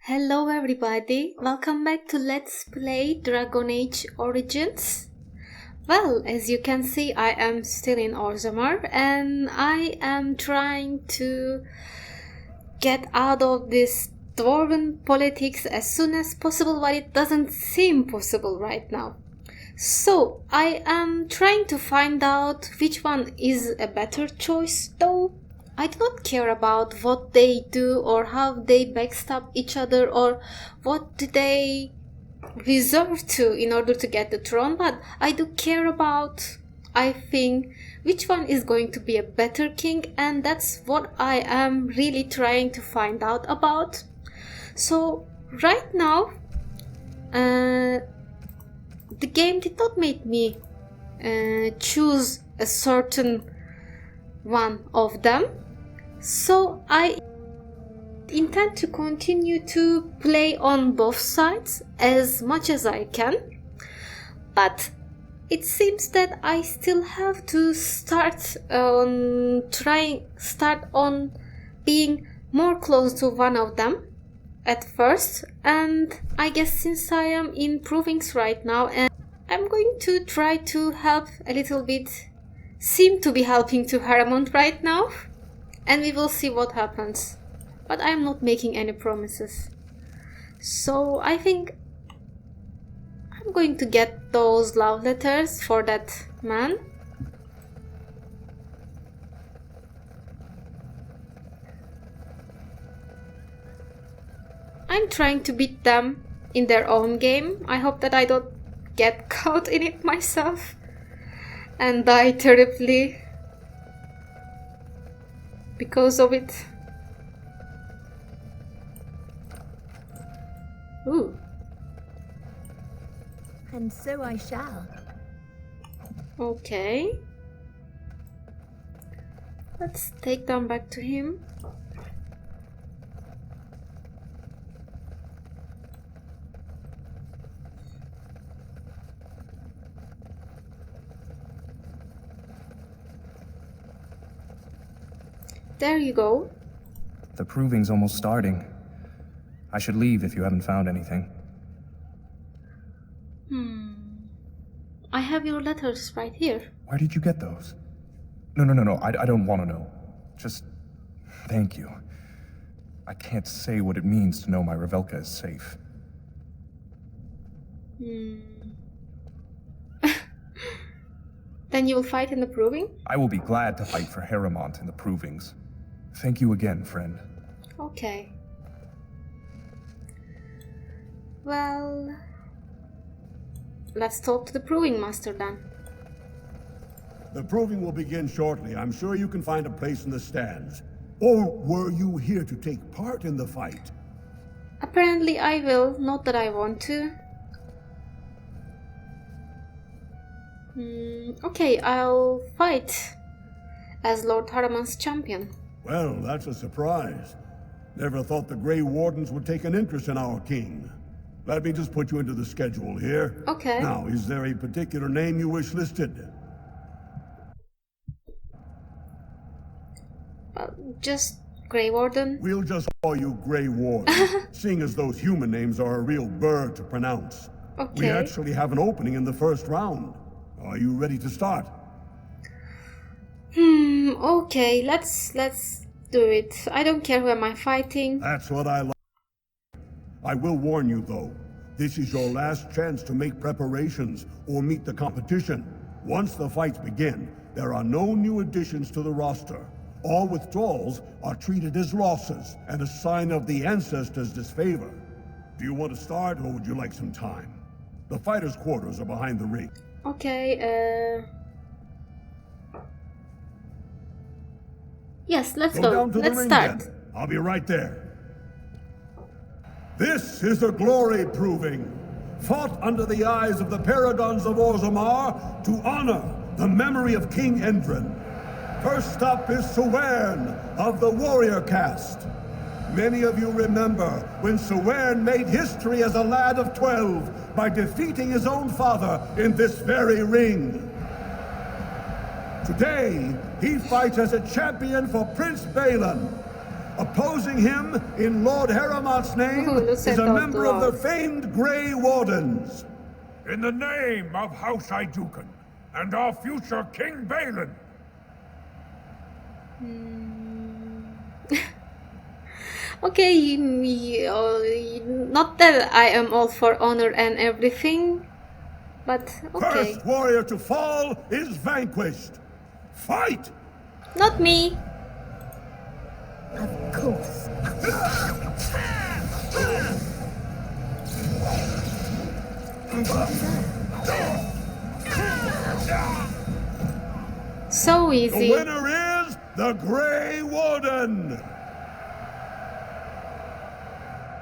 Hello everybody, welcome back to Let's Play Dragon Age Origins. Well, as you can see, I am still in Orzammar and I am trying to get out of this dwarven politics as soon as possible, but it doesn't seem possible right now. So, I am trying to find out which one is a better choice, though I do not care about what they do or how they backstab each other or what do they resort to in order to get the throne, but I do care about, I think, which one is going to be a better king, and that's what I am really trying to find out about. So, right now, the game did not make me choose a certain one of them, so I intend to continue to play on both sides as much as I can, but it seems that I still have to start on being more close to one of them at first, and I guess since I am in provings right now and I'm going to try to help a little bit, seem to be helping to Harrowmont right now, and we will see what happens. But I'm not making any promises. So I think I'm going to get those love letters for that man. I'm trying to beat them in their own game. I hope that I don't get caught in it myself and die terribly because of it. Ooh. And so I shall. Okay. Let's take them back to him. There you go. The proving's almost starting. I should leave if you haven't found anything. I have your letters right here. Where did you get those? No, I don't want to know. Just thank you. I can't say what it means to know my Revelka is safe. Then you will fight in the proving? I will be glad to fight for Harrowmont in the provings. Thank you again, friend. Okay. Well, let's talk to the proving master then. The proving will begin shortly. I'm sure you can find a place in the stands. Or were you here to take part in the fight? Apparently I will, not that I want to. Okay, I'll fight as Lord Harrowmont's champion. Well, that's a surprise. Never thought the Grey Wardens would take an interest in our king. Let me just put you into the schedule here. Okay. Now, is there a particular name you wish listed? Just Grey Warden. We'll just call you Grey Warden, seeing as those human names are a real burr to pronounce. Okay. We actually have an opening in the first round. Are you ready to start? Okay, let's do it. I don't care who am I fighting. That's what I like. I will warn you, though. This is your last chance to make preparations or meet the competition. Once the fights begin, there are no new additions to the roster. All withdrawals are treated as losses and a sign of the ancestors' disfavor. Do you want to start, or would you like some time? The fighters' quarters are behind the ring. Okay, yes, let's Go go. down to the Let's ring start. then. I'll be right there. This is the glory proving, fought under the eyes of the paragons of Orzammar to honor the memory of King Endrin. First up is Sawern of the warrior caste. Many of you remember when Sawern made history as a lad of 12 by defeating his own father in this very ring. Today, he fights as a champion for Prince Balin, Opposing him in Lord Harrowmont's name Oh, is a member of the famed Grey Wardens. In the name of House Idukan and our future King Balin. Okay, not that I am all for honor and everything, but okay. First warrior to fall is vanquished. Fight! Not me. Of course. So The easy. winner is the Grey Warden.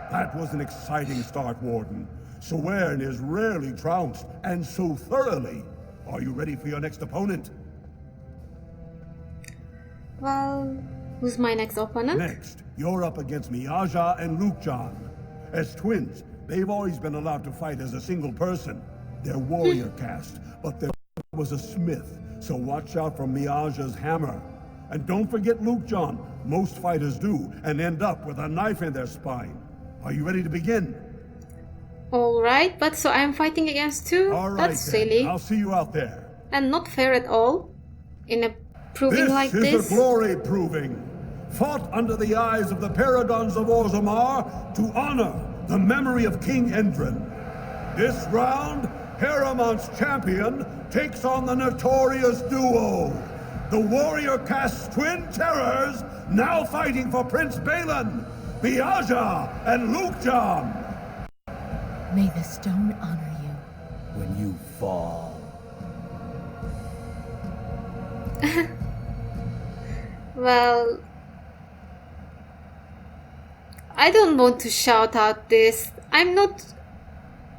That was an exciting start, Warden. Swain is rarely trounced, and so thoroughly. Are you ready for your next opponent? Well, who's my next opponent? Next, you're up against Miaja and Lukejan. As twins, they've always been allowed to fight as a single person. They're warrior caste, but there was a smith, so watch out for Miaja's hammer. And don't forget Lukejan. Most fighters do, and end up with a knife in their spine. Are you ready to begin? Alright, but so I'm fighting against two? All right, That's then. silly. I'll see you out there. And not fair at all. In a proving like This this. is a glory proving, fought under the eyes of the paragons of Orzammar to honor the memory of King Endrin. This round, Harrowmont's champion takes on the notorious duo, the warrior caste twin terrors, now fighting for Prince Balin, Miaja and Lukejan. May the stone honor you. When you fall. Well, I don't want to shout out this. I'm not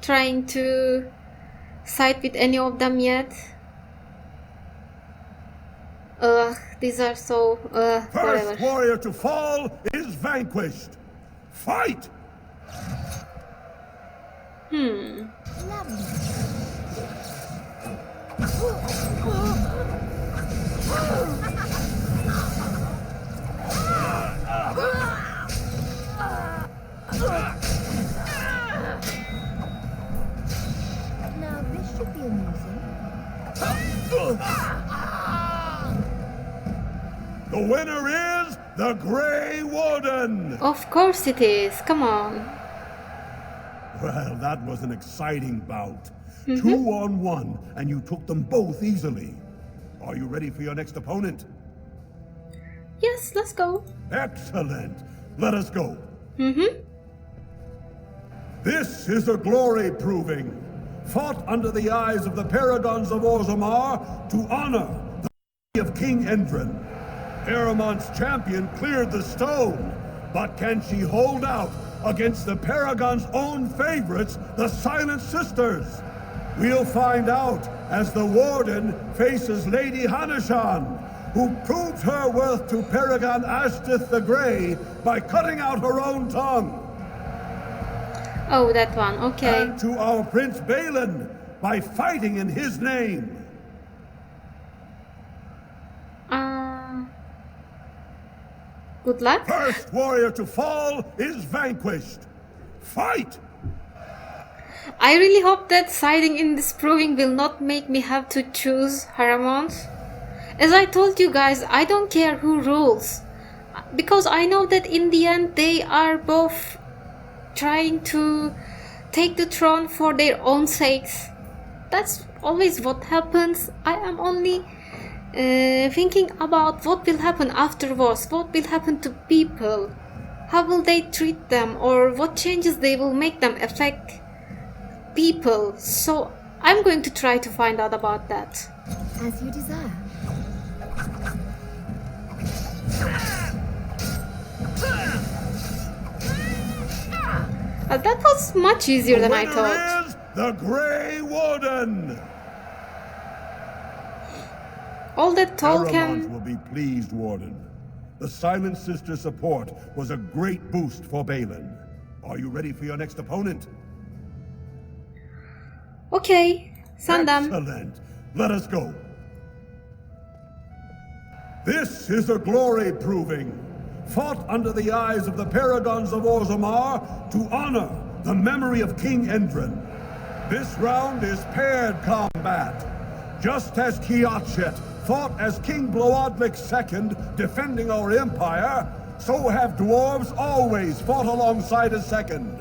trying to side with any of them yet. These are so, whatever. First warrior to fall is vanquished. Fight! Now this should be amusing. The winner is the Grey Warden! Of course it is. Come on. Well, that was an exciting bout. 2-on-1, and you took them both easily. Are you ready for your next opponent? Yes, let's go. Excellent. Let us go. Mm-hmm. This is a glory proving, fought under the eyes of the paragons of Orzammar to honor the memory of King Endrin. Harrowmont's champion cleared the stone, but can she hold out against the Paragon's own favorites, the Silent Sisters? We'll find out as the Warden faces Lady Hanishan, who proved her worth to Paragon Ashtith the Grey by cutting out her own tongue. Oh, that one. Okay. And to our Prince Balin by fighting in his name. Good luck. First warrior to fall is vanquished. Fight! I really hope that siding in this proving will not make me have to choose Harrowmont. As I told you guys, I don't care who rules, because I know that in the end they are both trying to take the throne for their own sakes. That's always what happens. I am only thinking about what will happen afterwards, what will happen to people, how will they treat them, or what changes they will make them affect people. So I'm going to try to find out about that. As you desire. That was much easier than I Winner thought. is the Grey Warden. All that Harrowmont Tolkien. will be pleased, Warden. The Silent Sister support was a great boost for Balin. Are you ready for your next opponent? Okay, send them. Excellent. Let us go. This is a glory proving, fought under the eyes of the paragons of Orzammar to honor the memory of King Endrin. This round is paired combat. Just as Kiatchet fought as King Bloadlik II defending our empire, so have dwarves always fought alongside a second.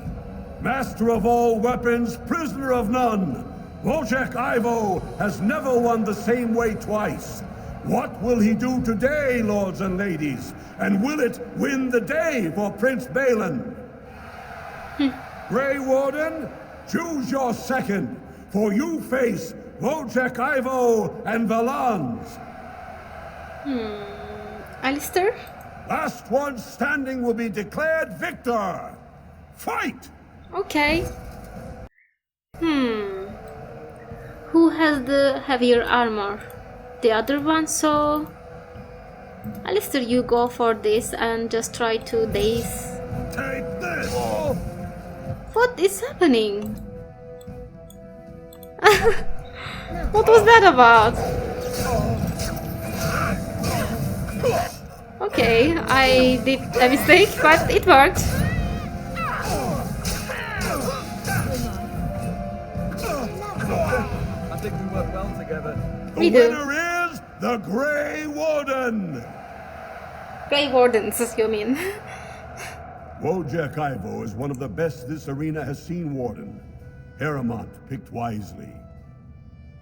Master of all weapons, prisoner of none, Wojciech Ivo has never won the same way twice. What will he do today, lords and ladies? And will it win the day for Prince Balin? Grey Warden, choose your second, for you face Wojciech Ivo and Valans. Alistair? Last one standing will be declared victor. Fight! Okay. Who has the heavier armor? The other one, so... Alistair, you go for this and just try to daze. Take this! What is happening? What was that about? Okay, I did a mistake, but it worked. I think we work well together. We The do. winner is the Grey Warden! Grey Wardens, you mean? Wojciech Ivo is one of the best this arena has seen, Warden. Harrowmont picked wisely.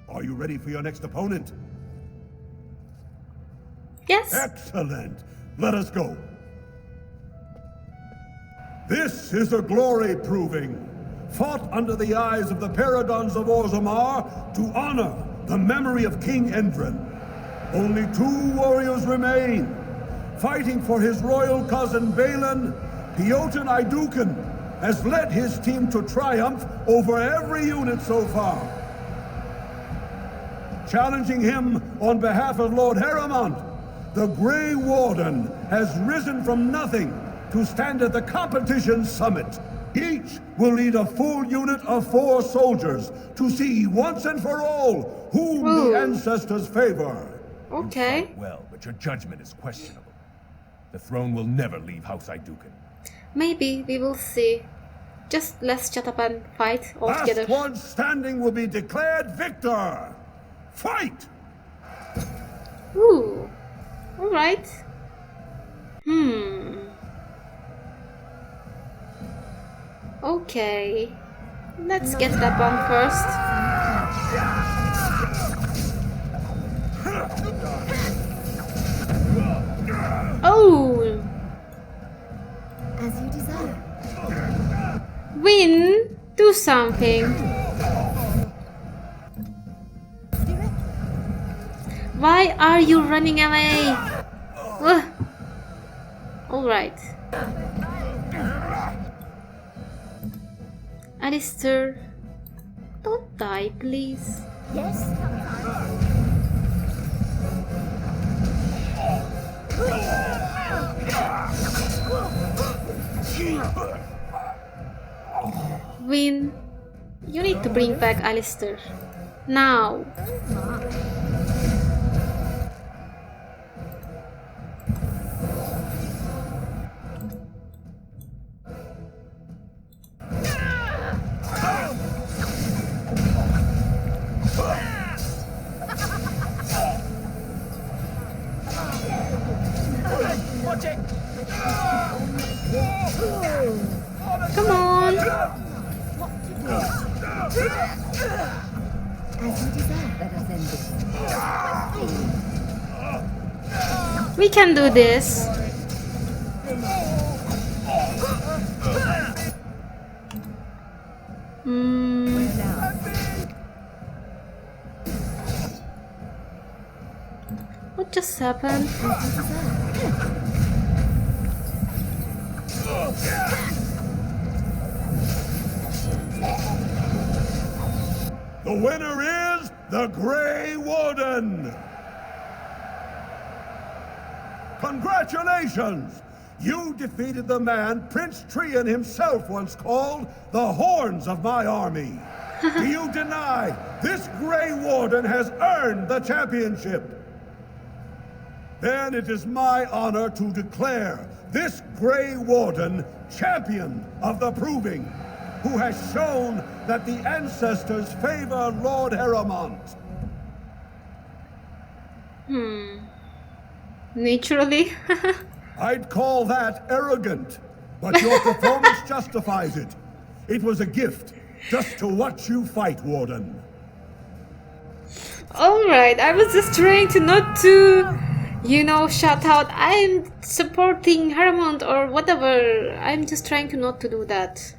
Are you ready for your next opponent? Yes. Excellent! Let us go. This is a glory proving, fought under the eyes of the paragons of Orzammar to honor the memory of King Endrin. Only 2 warriors remain. Fighting for his royal cousin Balin, Piotr Idukan has led his team to triumph over every unit so far. Challenging him on behalf of Lord Harrowmont, the Grey Warden has risen from nothing to stand at the competition summit. Each will lead a full unit of 4 soldiers to see once and for all whom Ooh. the ancestors favor. Okay. Well, but your judgment is questionable. The throne will never leave House Idukan. Maybe we will see. Just let's shut up and fight all Last together. one standing will be declared victor. Fight! Ooh. Alright. Okay. Let's get that one first. Oh! As you desire. Win! Do something. Why are you running away? Ugh. Alright. Alistair, don't die, please. Yes. Win, you need to bring back Alistair. Now. Come on. As you desire. Let us end this. We can do this. What just happened? The winner is the Grey Warden! Congratulations! You defeated the man Prince Trian himself once called the Horns of my army. Do you deny this Grey Warden has earned the championship? Then it is my honor to declare This Grey Warden, champion of the Proving, who has shown that the ancestors favor Lord Harrowmont. Naturally. I'd call that arrogant, but your performance justifies it. It was a gift, just to watch you fight, Warden. Alright, I was just trying to not to, shout out, I'm supporting Harrowmont or whatever. I'm just trying to not to do that.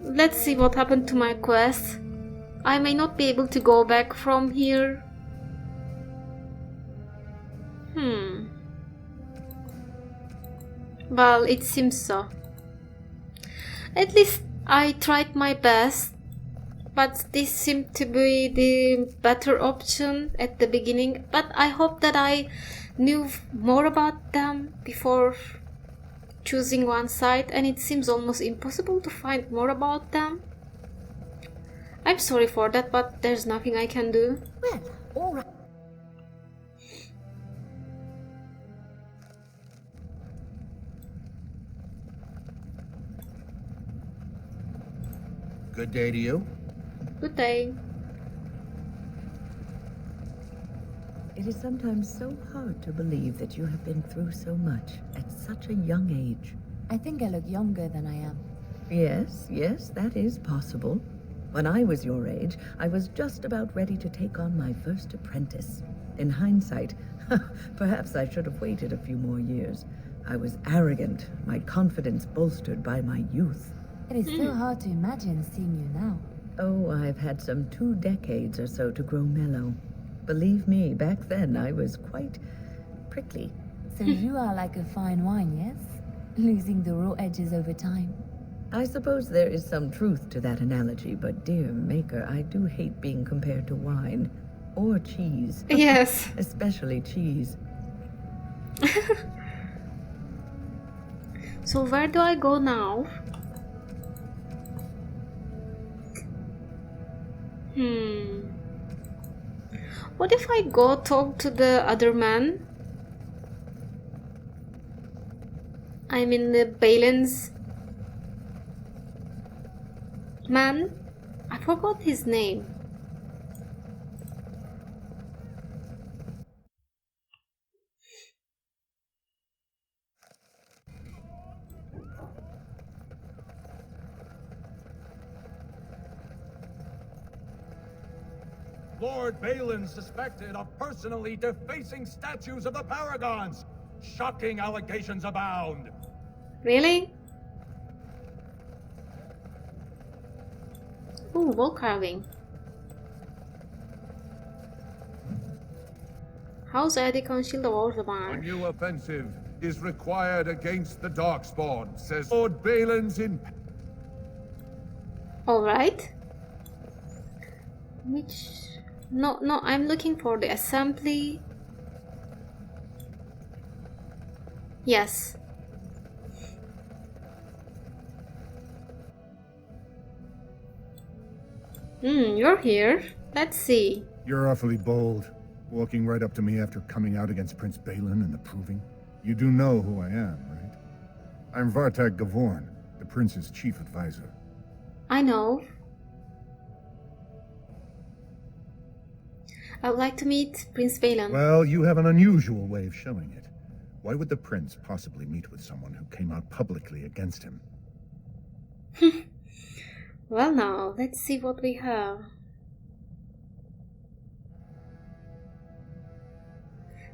Let's see what happened to my quest. I may not be able to go back from here. Well, it seems so. At least I tried my best, but this seemed to be the better option at the beginning. But I hope that I knew more about them before choosing one side, and it seems almost impossible to find more about them. I'm sorry for that, but there's nothing I can do. Well, all right. Good day to you. Good day. It is sometimes so hard to believe that you have been through so much at such a young age. I think I look younger than I am. Yes, that is possible. When I was your age, I was just about ready to take on my first apprentice. In hindsight, perhaps I should have waited a few more years. I was arrogant, my confidence bolstered by my youth. It is so hard to imagine seeing you now. Oh, I've had some 2 decades or so to grow mellow. Believe me, back then I was quite prickly. So you are like a fine wine, yes? Losing the raw edges over time. I suppose there is some truth to that analogy, but dear maker, I do hate being compared to wine. Or cheese. Yes. Especially cheese. So where do I go now? What if I go talk to the other man? I mean the Balin's man? I forgot his name. Lord Balin suspected of personally defacing statues of the Paragons. Shocking allegations abound. Really? Ooh, wall carving. House Edicon Shield of A Orzammar. new offensive is required against the Darkspawn, says Lord Balin's in... Alright. Which... No, I'm looking for the assembly. Yes. You're here. Let's see. You're awfully bold, walking right up to me after coming out against Prince Balin and the Proving. You do know who I am, right? I'm Vartag Gavorn, the prince's chief advisor. I know. I would like to meet Prince Balin. Well, you have an unusual way of showing it. Why would the prince possibly meet with someone who came out publicly against him? Well now, let's see what we have.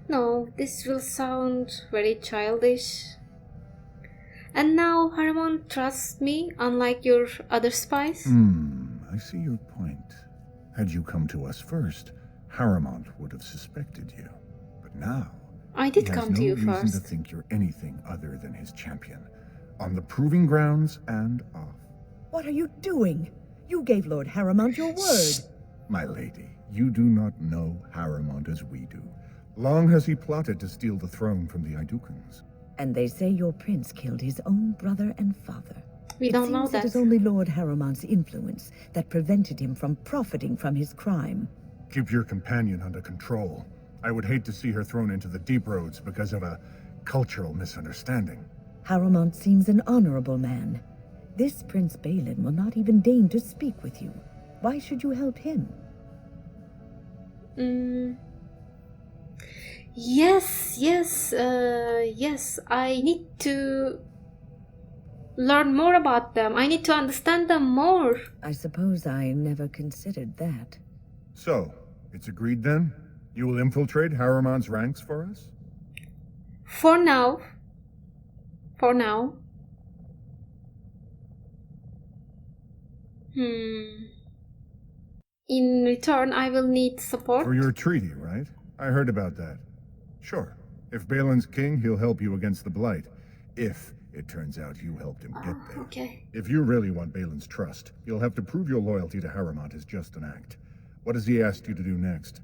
No, this will sound very childish. And now Harrowmont trusts me, unlike your other spies? I see your point. Had you come to us first, Harrowmont would have suspected you. But now, I did come to you he has no reason first. to think you're anything other than his champion. On the Proving grounds and off. What are you doing? You gave Lord Harrowmont your word. My lady, you do not know Harrowmont as we do. Long has he plotted to steal the throne from the Idukans. And they say your prince killed his own brother and father. We don't know It seems that. it is only Lord Harrowmont's influence that prevented him from profiting from his crime. Keep your companion under control. I would hate to see her thrown into the deep roads because of a cultural misunderstanding. Harrowmont seems an honorable man. This Prince Balin will not even deign to speak with you. Why should you help him? Yes, I need to learn more about them. I need to understand them more. I suppose I never considered that. So, it's agreed then? You will infiltrate Harrowmont's ranks for us? For now. For now. In return, I will need support. For your treaty, right? I heard about that. Sure. If Balin's king, he'll help you against the Blight. If it turns out you helped him get there. Okay. If you really want Balin's trust, you'll have to prove your loyalty to Harrowmont is just an act. What has he asked you to do next?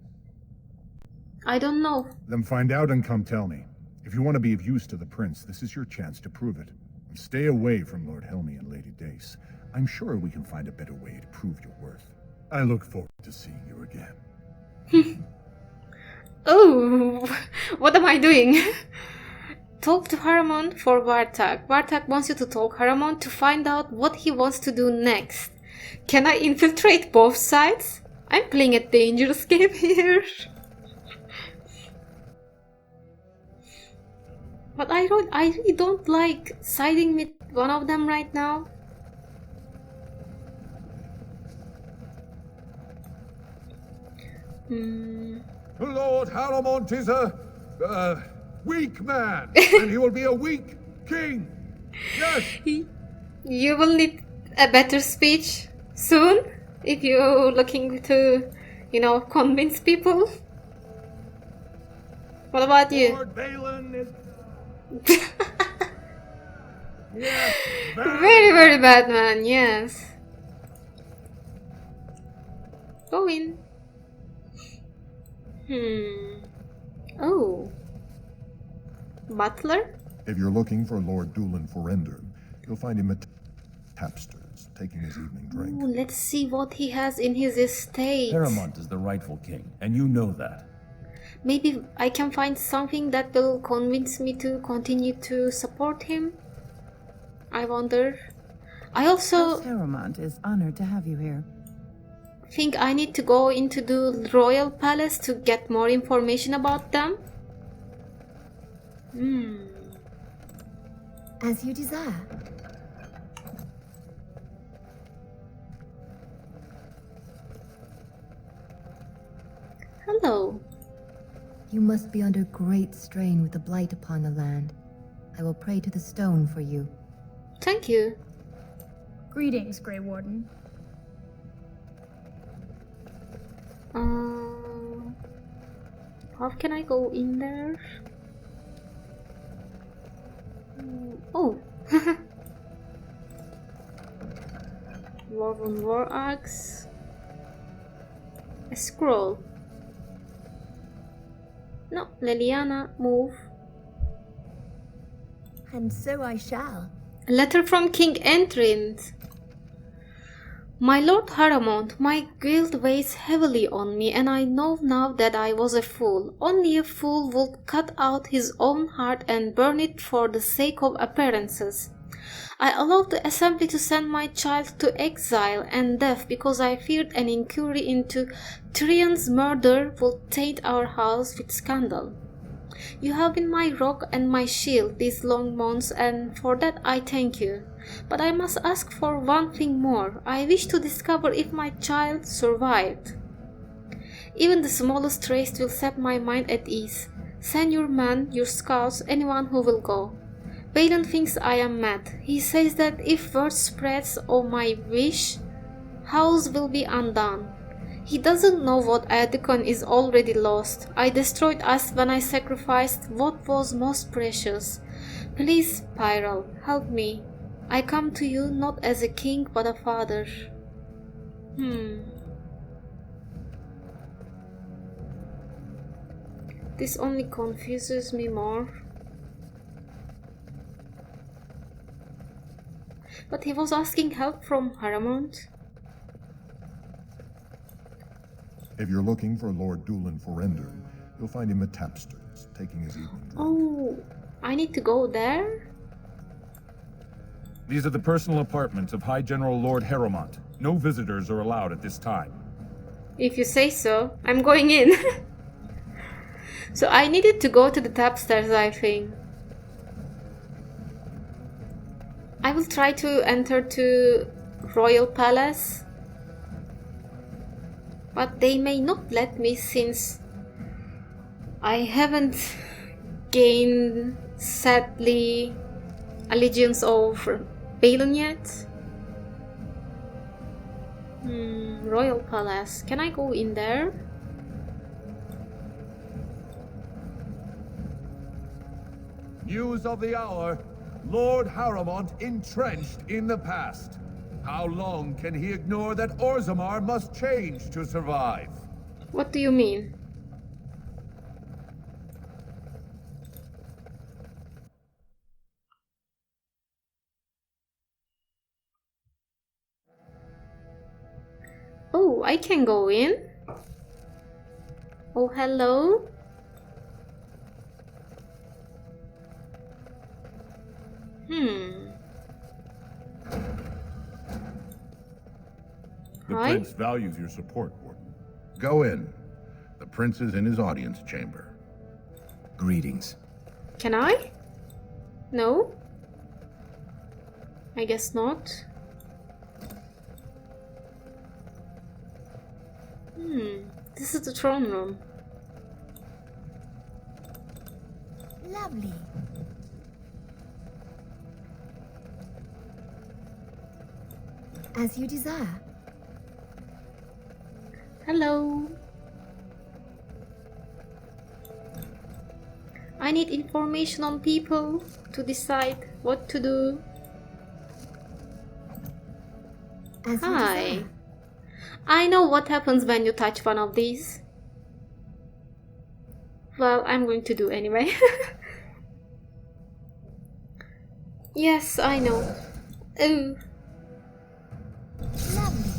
I don't know. Then find out and come tell me. If you want to be of use to the prince, this is your chance to prove it. And stay away from Lord Helmy and Lady Dace. I'm sure we can find a better way to prove your worth. I look forward to seeing you again. Oh, what am I doing? Talk to Harrowmont for Vartag. Vartag wants you to talk Harrowmont to find out what he wants to do next. Can I infiltrate both sides? I'm playing a dangerous game here. But I really don't like siding with one of them right now. Lord Harrowmont is a weak man, and he will be a weak king. Yes. You will need a better speech soon if you're looking to, convince people. What about you? Lord Balin is. Yes, Very, very bad man, yes. Go in. Oh. Butler? If you're looking for Lord Doolin Forender, you'll find him at Tapster's, taking his evening drink. Ooh, let's see what he has in his estate. Harrowmont is the rightful king, and you know that. Maybe I can find something that will convince me to continue to support him. I wonder. I also House Harrowmont is honored to have you here. think I need to go into the royal palace to get more information about them. As you desire. Hello. You must be under great strain with the blight upon the land. I will pray to the stone for you. Thank you. Greetings, Grey Warden. How can I go in there? Oh. War on War Axe. A scroll. No, Leliana, move. And so I shall. A letter from King Entrint. My Lord Harrowmont, my guilt weighs heavily on me, and I know now that I was a fool. Only a fool would cut out his own heart and burn it for the sake of appearances. I allowed the assembly to send my child to exile and death because I feared an inquiry into Tyrion's murder would taint our house with scandal. You have been my rock and my shield these long months, and for that I thank you. But I must ask for one thing more. I wish to discover if my child survived. Even the smallest trace will set my mind at ease. Send your men, your scouts, anyone who will go. Balin thinks I am mad. He says that if word spreads of my wish, house will be undone. He doesn't know what Aedicon is already lost. I destroyed us when I sacrificed what was most precious. Please, Pyral, help me. I come to you not as a king but a father. This only confuses me more. But he was asking help from Harrowmont. If you're looking for Lord Doolin Forender, You'll find him at Tapster's, taking his evening drink. Oh, I need to go there? These are the personal apartments of High General Lord Harrowmont. No visitors are allowed at this time. If you say so, I'm going in. So I needed to go to the Tapsters, I think. I will try to enter to Royal Palace, but they may not let me since I haven't gained, sadly, allegiance of Balon yet. Royal Palace. Can I go in there? News of the hour. Lord Harrowmont entrenched in the past. How long can he ignore that Orzammar must change to survive? What do you mean? Oh, I can go in. Oh, hello. The Hi. prince values your support, Warden. Go in. The prince is in his audience chamber. Greetings. Can I? No? I guess not. This is the throne room. Lovely. As you desire. Hello. I need information on people to decide what to do. As you Hi. desire. I know what happens when you touch one of these. Well, I'm going to do anyway. Yes, I know. Oh. Lovely.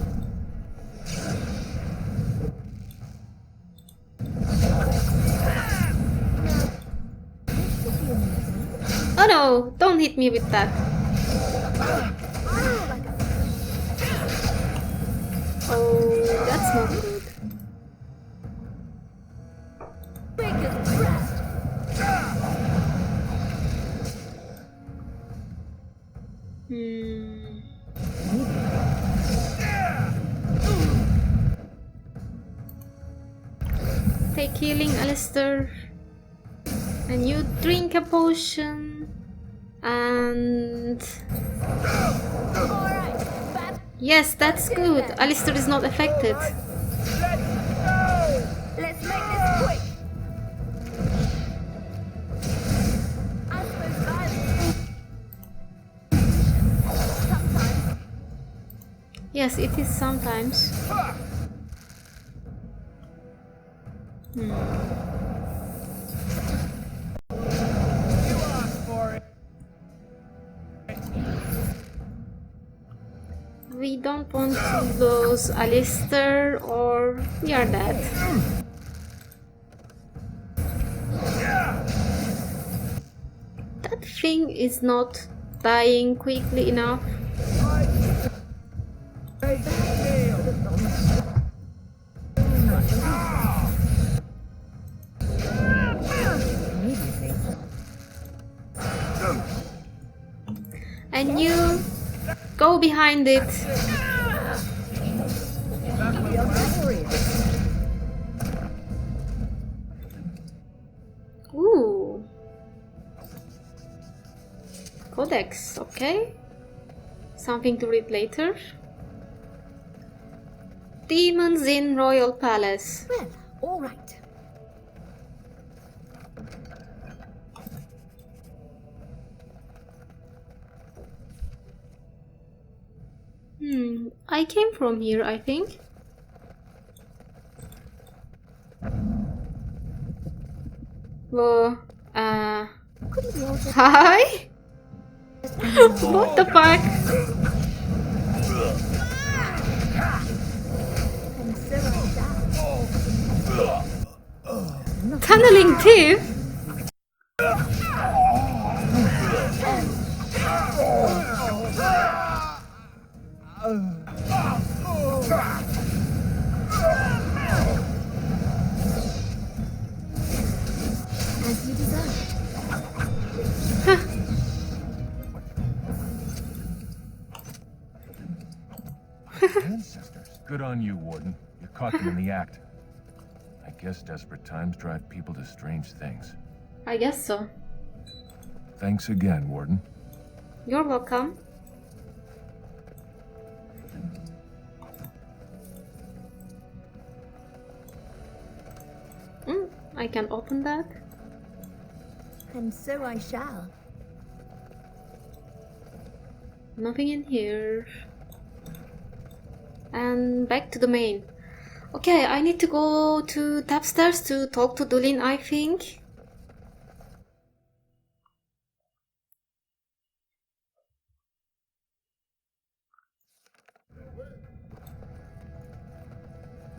Oh no, don't hit me with that. Oh, that's not good. Take healing, Alistair. And you drink a potion. And... yes, that's good. Alistair is not affected. Let's make this quick. I suppose violence. Sometimes. Yes, it is sometimes. We don't want to lose Alistair or we are dead. That thing is not dying quickly enough. And you go behind it. Ooh. Codex, okay. Something to read later. Demons in Royal Palace. Well, all right. I came from here, I think. Whoa, Couldn't we all just hi? What the fuck? and so I shall. Tunneling thief? As you deserve. Ancestors. Good on you, Warden. You caught them in the act. I guess desperate times drive people to strange things. I guess so. Thanks again, Warden. You're welcome. I can open that. And so I shall. Nothing in here. And back to the main. Okay, I need to go to Tapstairs to talk to Dulin, I think.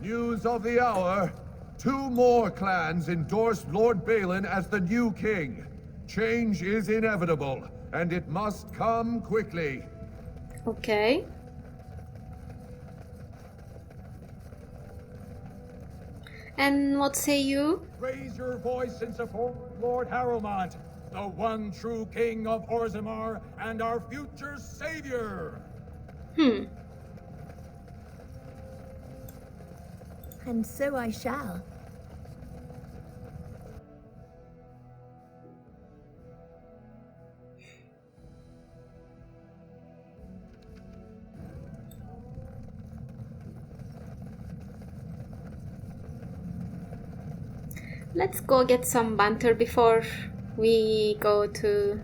News of the hour. 2 more clans endorsed Lord Balin as the new king. Change is inevitable, and it must come quickly. Okay. And what say you? Raise your voice in support of Lord Harrowmont, the one true king of Orzammar and our future savior. And so I shall. Let's go get some banter before we go to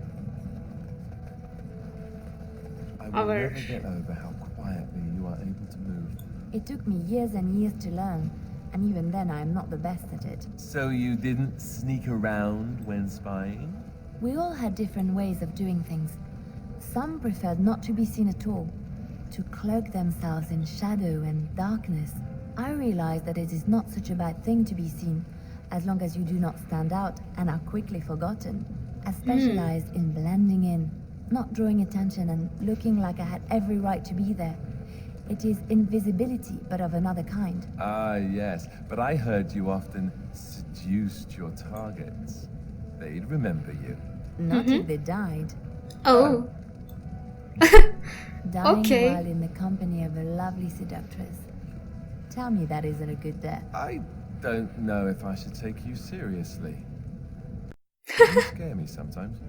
I will our... never get over how quietly you are able to move. It took me years and years to learn, and even then I am not the best at it. So you didn't sneak around when spying? We all had different ways of doing things. Some preferred not to be seen at all, to cloak themselves in shadow and darkness. I realized that it is not such a bad thing to be seen, as long as you do not stand out and are quickly forgotten. I specialized in blending in, not drawing attention and looking like I had every right to be there. It is invisibility, but of another kind. Ah, yes, but I heard you often seduced your targets. They'd remember you. Not if they died. Oh. Dying Okay. while in the company of a lovely seductress. Tell me that isn't a good death. I don't know if I should take you seriously. You scare me sometimes.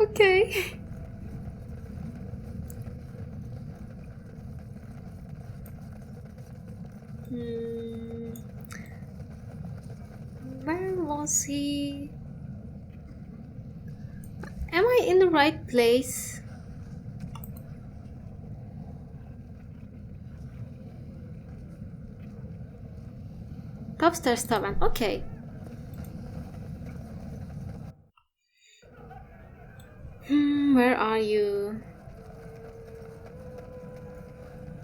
Okay. Where was he? Am I in the right place? Upstairs tavern. Okay. Where are you?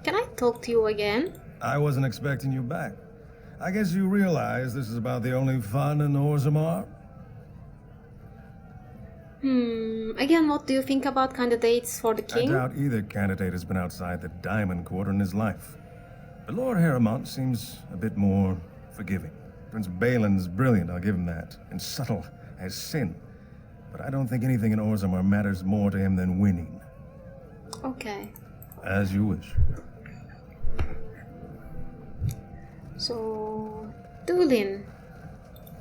Can I talk to you again? I wasn't expecting you back. I guess you realize this is about the only fun in Orzammar? Again, what do you think about candidates for the I king? doubt either candidate has been outside the Diamond Quarter in his life. But Lord Harrowmont seems a bit more forgiving. Prince Balin's brilliant, I'll give him that, and subtle as sin. But I don't think anything in Orzammar matters more to him than winning. Okay. As you wish. So, Dulin.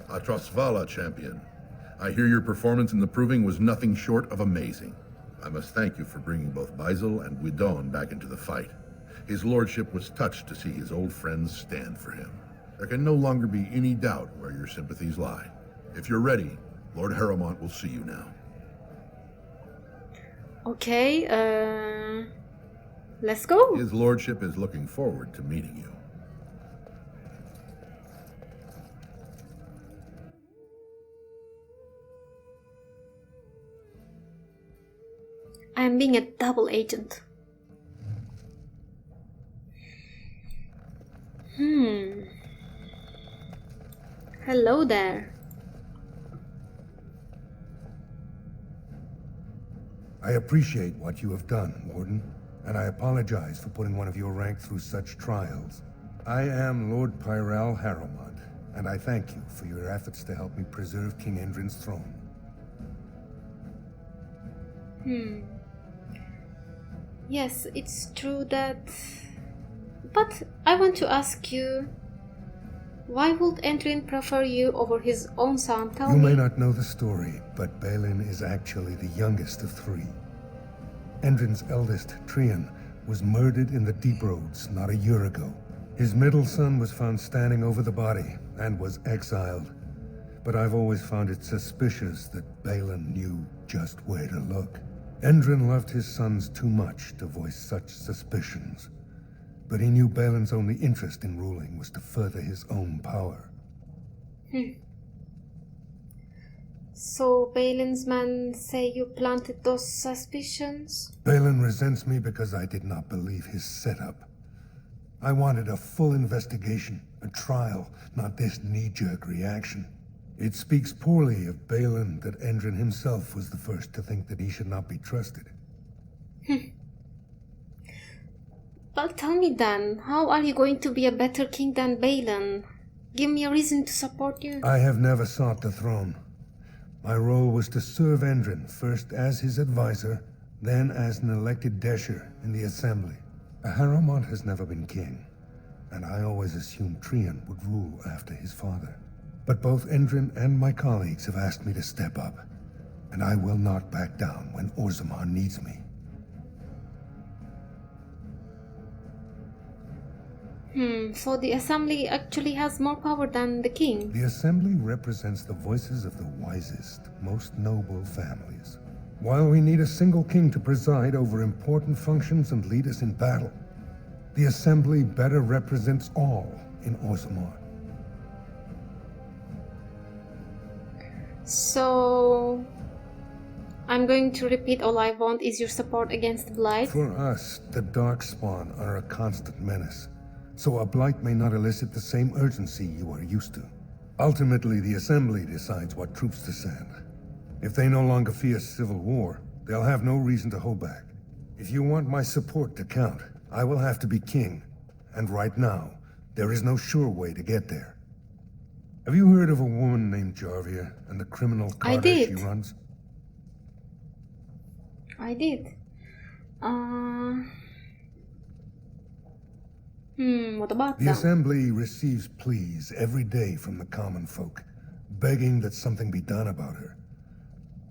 Atrosvala, champion. I hear your performance in the proving was nothing short of amazing. I must thank you for bringing both Baisel and Guidon back into the fight. His lordship was touched to see his old friends stand for him. There can no longer be any doubt where your sympathies lie. If you're ready, Lord Harrowmont will see you now. Okay, let's go. His lordship is looking forward to meeting you. I am being a double agent. Hello there. I appreciate what you have done, Warden, and I apologize for putting one of your rank through such trials. I am Lord Harrowmont, and I thank you for your efforts to help me preserve King Endrin's throne. Yes, it's true that... But I want to ask you, why would Endrin prefer you over his own son? Tell me. You may not know the story, but Balin is actually the youngest of three. Endrin's eldest, Trian, was murdered in the Deep Roads not a year ago. His middle son was found standing over the body and was exiled. But I've always found it suspicious that Balin knew just where to look. Endrin loved his sons too much to voice such suspicions. But he knew Balin's only interest in ruling was to further his own power. So Balin's men say you planted those suspicions? Balin resents me because I did not believe his setup. I wanted a full investigation, a trial, not this knee-jerk reaction. It speaks poorly of Balin that Endrin himself was the first to think that he should not be trusted. But tell me then, how are you going to be a better king than Balin? Give me a reason to support you. I have never sought the throne. My role was to serve Endrin, first as his advisor, then as an elected Desher in the Assembly. Harrowmont has never been king, and I always assumed Trian would rule after his father. But both Endrin and my colleagues have asked me to step up, and I will not back down when Orzammar needs me. So the Assembly actually has more power than the king? The Assembly represents the voices of the wisest, most noble families. While we need a single king to preside over important functions and lead us in battle, the Assembly better represents all in Orzammar. So... I'm going to repeat, all I want is your support against the Blight. For us, the Darkspawn are a constant menace, so a Blight may not elicit the same urgency you are used to. Ultimately, the Assembly decides what troops to send. If they no longer fear civil war, they'll have no reason to hold back. If you want my support to count, I will have to be king. And right now, there is no sure way to get there. Have you heard of a woman named Jarvia and the criminal carter she runs? I did. What about the that? Assembly receives pleas every day from the common folk, begging that something be done about her.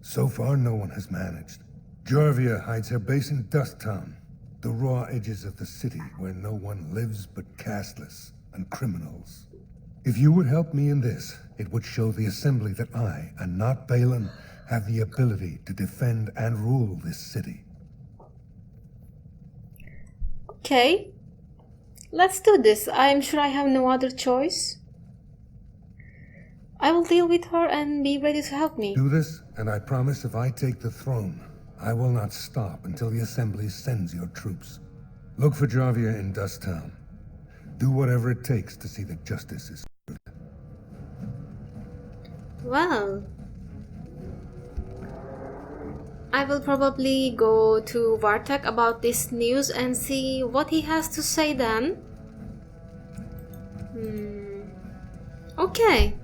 So far, no one has managed. Jarvia hides her base in Dusttown, the raw edges of the city where no one lives but casteless and criminals. If you would help me in this, it would show the Assembly that I, and not Balin, have the ability to defend and rule this city. Okay. Let's do this. I'm sure I have no other choice. I will deal with her and be ready to help me. Do this, and I promise if I take the throne, I will not stop until the Assembly sends your troops. Look for Jarvia in Dusttown. Do whatever it takes to see that justice is served. Well, I will probably go to Vartak about this news and see what he has to say then. Okay.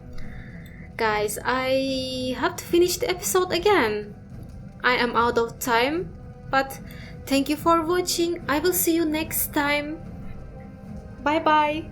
Guys, I have to finish the episode again. I am out of time, but thank you for watching. I will see you next time. Bye bye.